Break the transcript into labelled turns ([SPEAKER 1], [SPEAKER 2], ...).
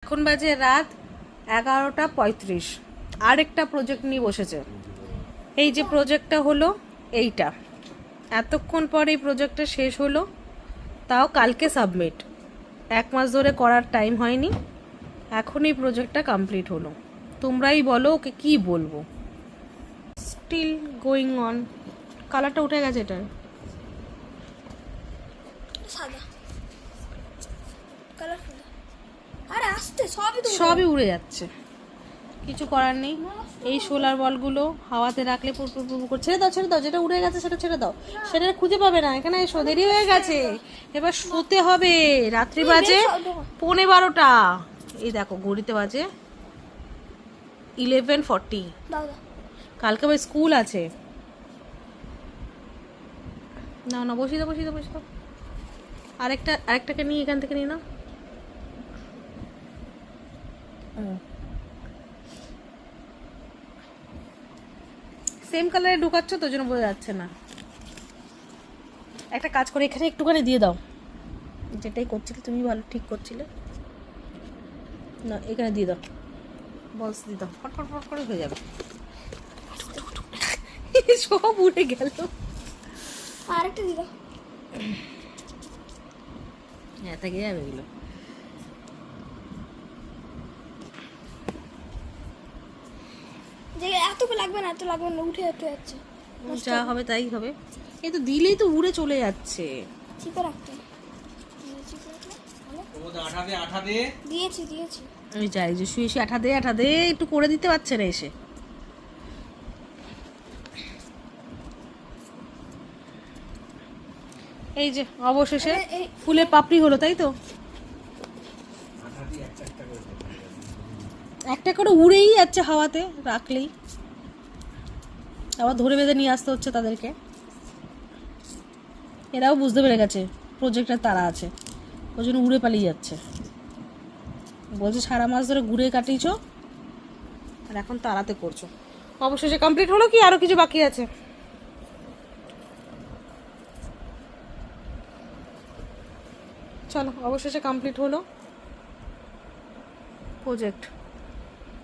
[SPEAKER 1] এখন বাজে রাত 11:35। আরেকটা প্রজেক্ট নিয়ে বসেছে। এই যে প্রজেক্টটা হলো এইটা, এতক্ষণ পর এই প্রজেক্টটা শেষ হলো, তাও কালকে সাবমিট। 1 মাস ধরে করার টাইম হয়নি, এখন এই প্রজেক্টটা কমপ্লিট হলো। তোমরাই বলো ওকে কি বলবো। Still going on. কালারটা উঠে গেছে এটার।
[SPEAKER 2] সাদা কালারফুল। আরে আস্তে
[SPEAKER 1] সবই উড়ে যাচ্ছে, কিছু করার নেই। এই সোলার বলগুলো হাওয়াতে রাখলে পুরপুর করে ছেড়ে দাও, ছেড়ে দাও। যেটা উড়ে গেছে সেটা ছেড়ে দাও, সেটা খুঁজে পাবে না। এখানে এসো, দেরি হয়ে গেছে, এবার শুতে হবে। রাত্রি বাজে 11:15। এই দেখো ঘড়িতে বাজে 11:40।
[SPEAKER 2] দাও দাও।
[SPEAKER 1] কালকে আবার স্কুল আছে। না না, বসিয়ে দাও, বসিয়ে দাও, বসিয়ে দাও। আরেকটাকে নিয়ে এখান থেকে নিয়ে নাও। সেম কালারে ঢুকাচ্ছ তো, জন্য বোঝা যাচ্ছে না। একটা কাজ করে এখানে একটুখানি দিয়ে দাও, যেটাই করছিলে তুমি, ভালো ঠিক করছিলে না। এখানে দিয়ে দাও, বলস দিয়ে দাও, ফটফট ফট করে হয়ে যাবে। সব উড়ে গেল।
[SPEAKER 2] আরেকটা দিও।
[SPEAKER 1] হ্যাঁ, থেকে যাবে এগুলো।
[SPEAKER 2] যে এত লাগবে না, এত লাগবে না, উঠে যাচ্ছে।
[SPEAKER 1] যা হবে তাই হবে। এই তো দিলেই তো উড়ে চলে যাচ্ছে।
[SPEAKER 2] চিপে রাখতে দিয়েছি দিয়েছি।
[SPEAKER 1] আমি যাই যে শুয়ে শুয়ে আঠা দে একটু করে দিতে পারছে না এসে। এই যে অবশেষে ফুলের পাপড়ি হলো, তাই তো? একটা করে উড়েই যাচ্ছে হাওয়াতে রাখলেই, আবার ধরে বেঁধে নিয়ে আসতে হচ্ছে তাদেরকে। এরাও বুঝতে পেরে গেছে প্রজেক্টটার তারা আছে, ওই জন্য উড়ে পালিয়ে যাচ্ছে। বলছে সারা মাস ধরে ঘুরে কাটিয়েছো আর এখন তাড়াতে করছো। অবশেষে কমপ্লিট হলো কি আরো কিছু বাকি আছে? চলো, অবশেষে কমপ্লিট হলো প্রজেক্ট।